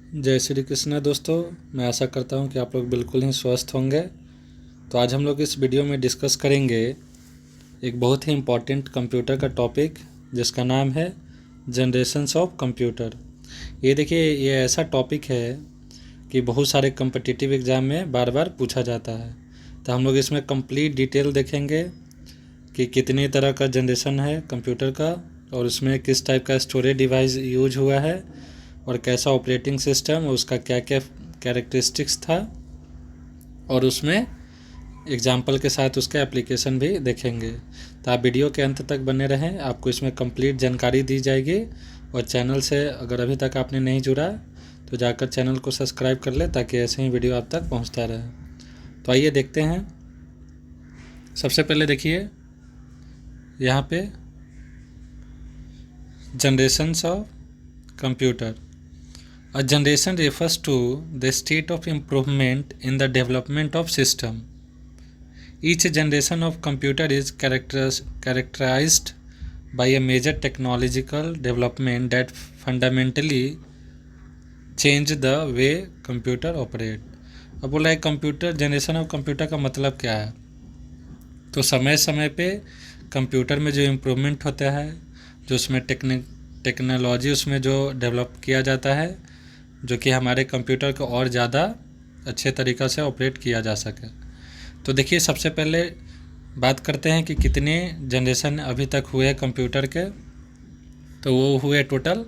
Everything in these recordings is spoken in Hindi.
जय श्री कृष्ण दोस्तों। मैं आशा करता हूँ कि आप लोग बिल्कुल ही स्वस्थ होंगे। तो आज हम लोग इस वीडियो में डिस्कस करेंगे एक बहुत ही इम्पॉर्टेंट कंप्यूटर का टॉपिक जिसका नाम है जनरेशन्स ऑफ कंप्यूटर। ये देखिए, ये ऐसा टॉपिक है कि बहुत सारे कम्पिटिटिव एग्ज़ाम में बार बार पूछा जाता है। तो हम लोग इसमें कंप्लीट डिटेल देखेंगे कि कितनी तरह का जनरेशन है कंप्यूटर का, और उसमें किस टाइप का स्टोरेज डिवाइस यूज हुआ है, और कैसा ऑपरेटिंग सिस्टम, उसका क्या क्या कैरेक्टरिस्टिक्स था, और उसमें एग्जाम्पल के साथ उसका एप्लीकेशन भी देखेंगे। तो आप वीडियो के अंत तक बने रहें, आपको इसमें कंप्लीट जानकारी दी जाएगी। और चैनल से अगर अभी तक आपने नहीं जुड़ा तो जाकर चैनल को सब्सक्राइब कर ले ताकि ऐसे ही वीडियो आप तक पहुंचता रहे। तो आइए देखते हैं। सबसे पहले देखिए यहाँ पे generations of computer. A generation refers to the state of improvement in the development of system. Each generation of computer is characterized by a major technological development that fundamentally change the way computer operate. अब बोला है कंप्यूटर जनरेशन ऑफ कंप्यूटर का मतलब क्या है। तो समय समय पे कंप्यूटर में जो इम्प्रूवमेंट होता है, जो उसमें टेक्नोलॉजी उसमें जो डेवलप किया जाता है, जो कि हमारे कंप्यूटर को और ज़्यादा अच्छे तरीक़ा से ऑपरेट किया जा सके। तो देखिए, सबसे पहले बात करते हैं कि कितने जनरेशन अभी तक हुए हैं कंप्यूटर के। तो वो हुए टोटल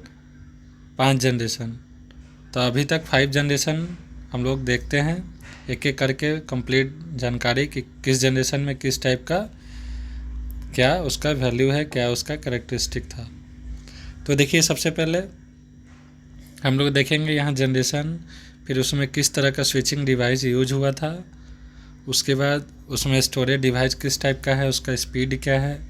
5 जनरेशन। तो अभी तक 5 जनरेशन हम लोग देखते हैं एक एक करके कंप्लीट जानकारी कि किस जनरेशन में किस टाइप का क्या उसका वैल्यू है, क्या उसका कैरेक्टरिस्टिक था। तो देखिए, सबसे पहले हम लोग देखेंगे यहाँ जनरेशन, फिर उसमें किस तरह का स्विचिंग डिवाइस यूज हुआ था, उसके बाद उसमें स्टोरेज डिवाइस किस टाइप का है, उसका स्पीड क्या है,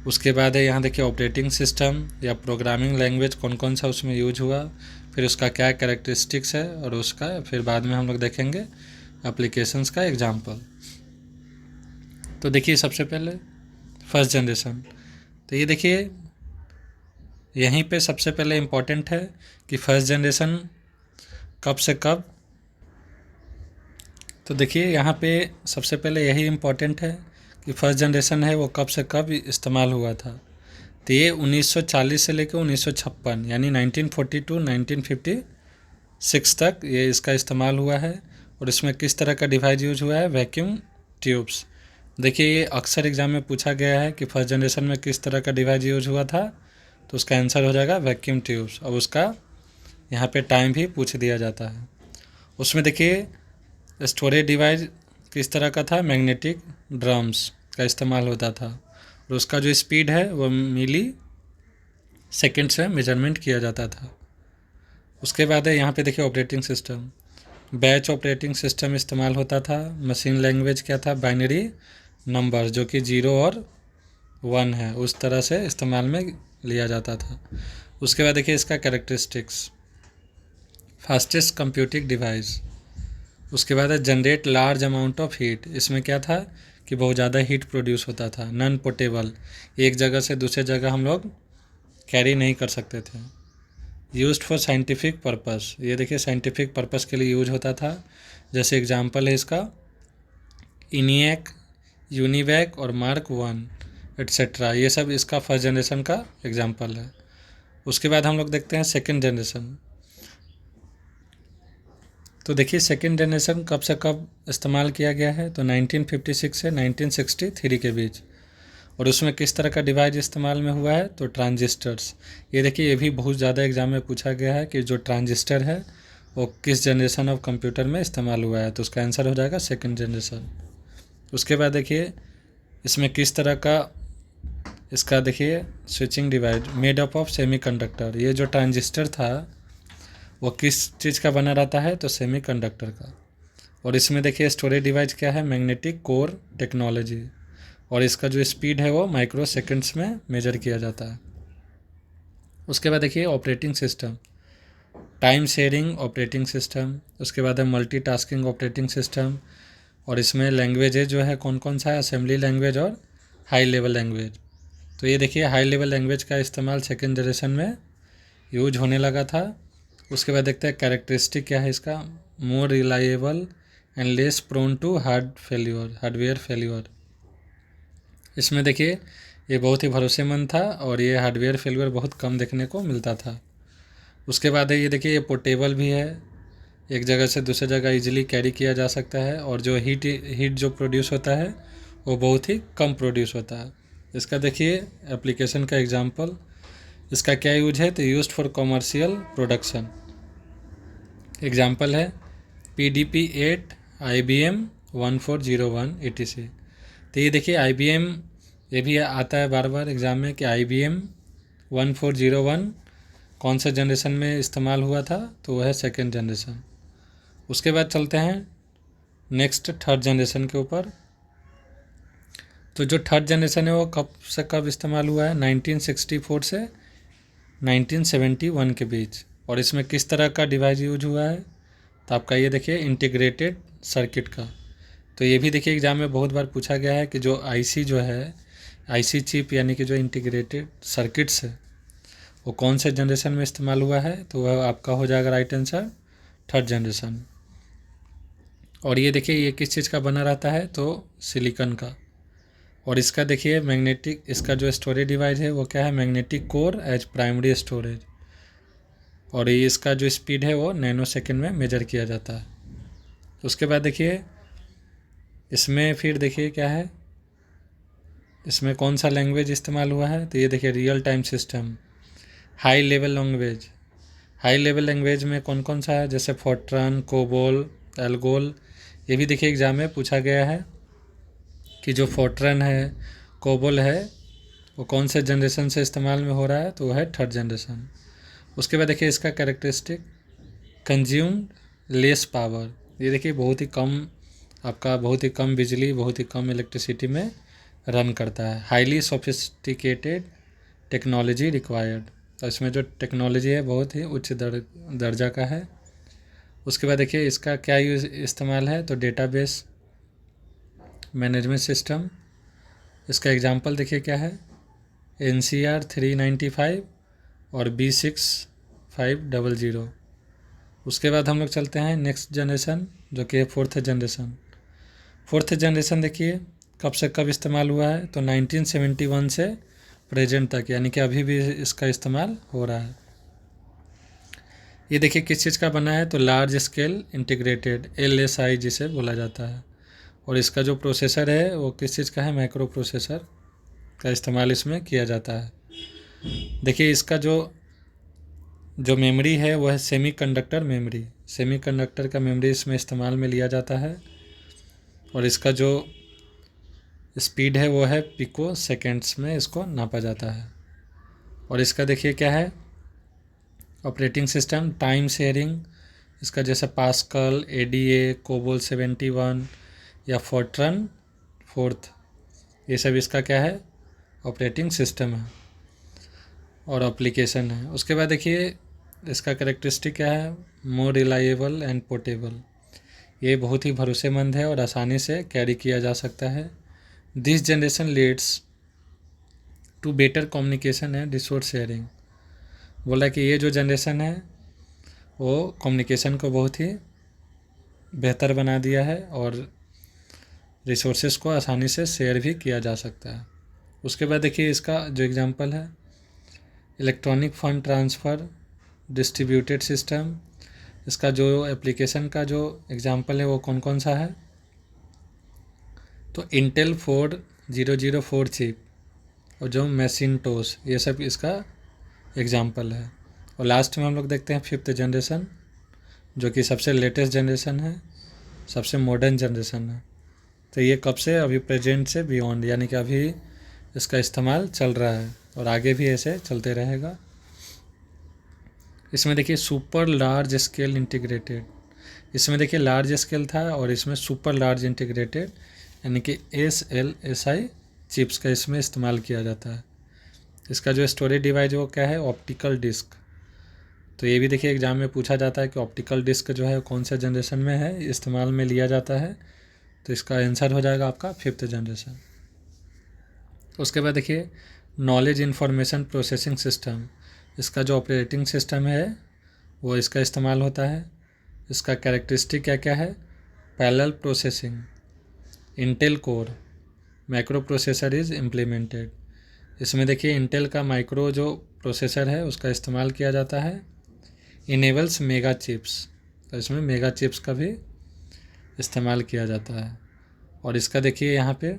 उसके बाद है यहाँ देखिए ऑपरेटिंग सिस्टम या प्रोग्रामिंग लैंग्वेज कौन कौन सा उसमें यूज हुआ, फिर उसका क्या कैरेक्टरिस्टिक्स है, और उसका फिर बाद में हम लोग देखेंगे एप्लीकेशंस का एग्जाम्पल। तो देखिए, सबसे पहले फर्स्ट जनरेशन। तो ये देखिए, यहीं पे सबसे पहले इम्पॉर्टेंट है कि फर्स्ट जनरेशन कब से कब। तो देखिए, यहाँ पे सबसे पहले यही इम्पॉर्टेंट है कि फर्स्ट जनरेशन है वो कब से कब इस्तेमाल हुआ था। तो ये 1940 से लेकर 1956 यानी 1942 1956 तक ये इसका इस्तेमाल हुआ है। और इसमें किस तरह का डिवाइस यूज हुआ है, वैक्यूम ट्यूब्स। देखिए, ये अक्सर एग्जाम में पूछा गया है कि फर्स्ट जनरेशन में किस तरह का डिवाइस यूज हुआ था, तो उसका आंसर हो जाएगा वैक्यूम ट्यूब्स। और उसका यहाँ पे टाइम भी पूछ दिया जाता है। उसमें देखिए स्टोरेज डिवाइस किस तरह का था, मैग्नेटिक ड्रम्स का इस्तेमाल होता था, और उसका जो स्पीड है वो मिली सेकेंड से मेजरमेंट किया जाता था। उसके बाद है यहाँ पे देखिए operating system, batch operating system इस्तेमाल होता था। मशीन लैंग्वेज क्या था, बाइनरी नंबर जो कि 0 और 1 है, उस तरह से इस्तेमाल में लिया जाता था। उसके बाद देखिए इसका कैरेक्टरिस्टिक्स, फास्टेस्ट कंप्यूटिंग डिवाइस। उसके बाद है generate large amount of heat. इसमें क्या था कि बहुत ज़्यादा हीट प्रोड्यूस होता था। नॉन पोर्टेबल, एक जगह से दूसरे जगह हम लोग कैरी नहीं कर सकते थे। यूज्ड फॉर साइंटिफिक पर्पस, ये देखिए साइंटिफिक पर्पस के लिए यूज होता था। जैसे एग्जांपल है इसका इनिएक, यूनिवैक और मार्क 1 एट्सेट्रा, ये सब इसका फर्स्ट जनरेशन का एग्जांपल है। उसके बाद हम लोग देखते हैं सेकेंड जनरेशन। तो देखिए सेकेंड जनरेशन कब से कब इस्तेमाल किया गया है, तो 1956 से 1963 के बीच। और उसमें किस तरह का डिवाइस इस्तेमाल में हुआ है, तो ट्रांजिस्टर्स। ये देखिए, ये भी बहुत ज़्यादा एग्जाम में पूछा गया है कि जो ट्रांजिस्टर है वो किस जनरेशन ऑफ कंप्यूटर में इस्तेमाल हुआ है, तो उसका आंसर हो जाएगा सेकेंड जनरेशन। उसके बाद देखिए इसमें किस तरह का इसका देखिए switching device made up of semiconductor. ये जो ट्रांजिस्टर था वो किस चीज़ का बना रहता है, तो सेमीकंडक्टर का। और इसमें देखिए स्टोरेज डिवाइस क्या है, मैग्नेटिक कोर टेक्नोलॉजी। और इसका जो स्पीड है वो माइक्रो सेकेंड्स में मेजर किया जाता है। उसके बाद देखिए operating system, time sharing operating system. उसके बाद है मल्टीटास्किंग ऑपरेटिंग सिस्टम। और इसमें लैंग्वेजेज जो है कौन कौन सा है, असेंबली लैंग्वेज और हाई लेवल लैंग्वेज। तो ये देखिए हाई लेवल लैंग्वेज का इस्तेमाल सेकेंड जनरेशन में यूज होने लगा था। उसके बाद देखते हैं कैरेक्टरिस्टिक क्या है इसका, more reliable and less prone to hardware failure. इसमें देखिए ये बहुत ही भरोसेमंद था और ये हार्डवेयर फेल्यूर बहुत कम देखने को मिलता था। उसके बाद है ये देखिए ये पोर्टेबल भी है, एक जगह से दूसरी जगह इजीली कैरी किया जा सकता है, और जो हीट जो प्रोड्यूस होता है वो बहुत ही कम प्रोड्यूस होता है। इसका देखिए एप्लीकेशन का एग्जांपल, इसका क्या यूज है, तो used for commercial production. Example है PDP-8 IBM 1401 etc। तो ये देखिए IBM, ये भी आता है बार बार एग्ज़ाम में कि IBM 1401 कौन से जनरेशन में इस्तेमाल हुआ था, तो वह है सेकेंड जनरेशन। उसके बाद चलते हैं नेक्स्ट थर्ड जनरेशन के ऊपर। तो जो थर्ड जनरेशन है वो कब से कब इस्तेमाल हुआ है, 1964 से 1971 के बीच। और इसमें किस तरह का डिवाइस यूज हुआ है, तो आपका ये देखिए इंटीग्रेटेड सर्किट का। तो ये भी देखिए एग्जाम में बहुत बार पूछा गया है कि जो आईसी जो है, आईसी चिप यानी कि जो इंटीग्रेटेड सर्किट्स है वो कौन से जनरेशन में इस्तेमाल हुआ है, तो वह आपका हो जाएगा राइट आंसर थर्ड जनरेशन। और ये देखिए ये किस चीज़ का बना रहता है, तो सिलिकॉन का। और इसका देखिए मैग्नेटिक, इसका जो स्टोरेज डिवाइस है वो क्या है, magnetic core as primary storage. और ये इसका जो स्पीड है वो नैनो सेकेंड में मेजर किया जाता है। उसके बाद देखिए इसमें फिर देखिए क्या है, इसमें कौन सा लैंग्वेज इस्तेमाल हुआ है, तो ये देखिए real time system, high level language. High level language में कौन कौन सा है, जैसे फोर्ट्रन, कोबोल, एल्गोल। ये भी देखिए एग्जाम में पूछा गया है कि जो फोर्ट्रन है, कोबोल है, वो कौन से जनरेशन से इस्तेमाल में हो रहा है, तो वो है थर्ड जनरेशन। उसके बाद देखिए इसका कैरेक्टरिस्टिक, कंज्यूम्ड लेस पावर। ये देखिए बहुत ही कम, आपका बहुत ही कम बिजली, बहुत ही कम इलेक्ट्रिसिटी में रन करता है। हाईली सोफिस्टिकेटेड टेक्नोलॉजी रिक्वायर्ड, तो इसमें जो टेक्नोलॉजी है बहुत ही उच्च दर्जा का है। उसके बाद देखिए इसका क्या यूज इस्तेमाल है, तो डेटाबेस मैनेजमेंट सिस्टम। इसका एग्जांपल देखिए क्या है, NCR 395 और B6500। उसके बाद हम लोग चलते हैं नेक्स्ट जनरेशन जो कि है फोर्थ जनरेशन। फोर्थ जनरेशन देखिए कब से कब इस्तेमाल हुआ है, तो 1971 से प्रेजेंट तक, यानी कि अभी भी इसका इस्तेमाल हो रहा है। ये देखिए किस चीज़ का बना है, तो लार्ज स्केल इंटीग्रेटेड, LSI जिसे बोला जाता है। और इसका जो प्रोसेसर है वो किस चीज़ का है, माइक्रो प्रोसेसर का इस्तेमाल इसमें किया जाता है। देखिए इसका जो मेमोरी है वो है सेमीकंडक्टर मेमोरी, सेमीकंडक्टर का मेमोरी इसमें इस्तेमाल में लिया जाता है। और इसका जो स्पीड है वो है पिको सेकेंड्स में इसको नापा जाता है। और इसका देखिए क्या है, ऑपरेटिंग सिस्टम, टाइम शेयरिंग, इसका जैसे पास्कल, ADA, कोबोल 71 या फोर्ट्रन फोर्थ, ये सब इसका क्या है, ऑपरेटिंग सिस्टम है और एप्लीकेशन है। उसके बाद देखिए इसका कैरेक्टरिस्टिक क्या है, मोर रिलायबल एंड पोर्टेबल। ये बहुत ही भरोसेमंद है और आसानी से कैरी किया जा सकता है। This generation leads to better communication and resource sharing. बोला कि ये जो जनरेशन है वो कम्युनिकेशन को बहुत ही बेहतर बना दिया है और रिसोर्सेज को आसानी से शेयर भी किया जा सकता है। उसके बाद देखिए इसका जो एग्जांपल है, electronic fund transfer distributed system. इसका जो एप्लीकेशन का जो एग्जांपल है वो कौन कौन सा है, तो इंटेल 4004 चिप और जो मैकिन्टोश, ये सब इसका एग्जांपल है। और लास्ट में हम लोग देखते हैं फिफ्थ जनरेशन जो कि सबसे लेटेस्ट जनरेशन है, सबसे मॉडर्न जनरेशन है। तो ये कब से, अभी प्रेजेंट से बियॉन्ड, यानी कि अभी इसका इस्तेमाल चल रहा है और आगे भी ऐसे चलते रहेगा। इसमें देखिए सुपर लार्ज स्केल इंटीग्रेटेड, इसमें देखिए लार्ज स्केल था और इसमें सुपर लार्ज इंटीग्रेटेड यानी कि SLSI चिप्स का इसमें इस्तेमाल किया जाता है। इसका जो स्टोरेज डिवाइस वो क्या है, ऑप्टिकल डिस्क। तो ये भी देखिए एग्जाम में पूछा जाता है कि ऑप्टिकल डिस्क जो है कौन से जनरेशन में है इस्तेमाल में लिया जाता है, तो इसका आंसर हो जाएगा आपका फिफ्थ जनरेशन। उसके बाद देखिए नॉलेज इंफॉर्मेशन प्रोसेसिंग सिस्टम, इसका जो ऑपरेटिंग सिस्टम है वो इसका इस्तेमाल होता है। इसका कैरेक्टरिस्टिक क्या क्या है? Parallel processing, Intel core, micro processor is implemented. इसमें देखिए इंटेल का माइक्रो जो प्रोसेसर है उसका इस्तेमाल किया जाता है। इनेबल्स मेगा चिप्स, तो इसमें मेगा चिप्स का भी इस्तेमाल किया जाता है। और इसका देखिए यहाँ पे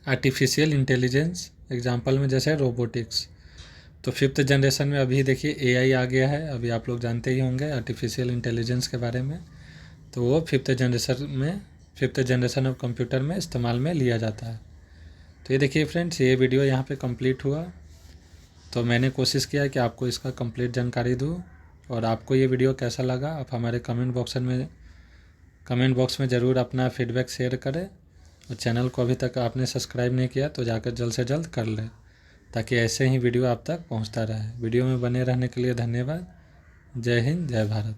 आर्टिफिशियल इंटेलिजेंस एग्जांपल में जैसे रोबोटिक्स, तो 5th जनरेशन में अभी देखिए एआई आ गया है, अभी आप लोग जानते ही होंगे आर्टिफिशियल इंटेलिजेंस के बारे में। तो वो 5th जनरेशन ऑफ कंप्यूटर में इस्तेमाल में लिया जाता है। तो ये देखिए फ्रेंड्स, ये वीडियो यहाँ पे कंप्लीट हुआ। तो मैंने कोशिश किया कि आपको इसका कंप्लीट जानकारी दूँ। और आपको ये वीडियो कैसा लगा आप हमारे कमेंट बॉक्स में ज़रूर अपना फीडबैक शेयर करें। और चैनल को अभी तक आपने सब्सक्राइब नहीं किया तो जाकर जल्द से जल्द कर लें, ताकि ऐसे ही वीडियो आप तक पहुंचता रहे। वीडियो में बने रहने के लिए धन्यवाद। जय हिंद, जय भारत।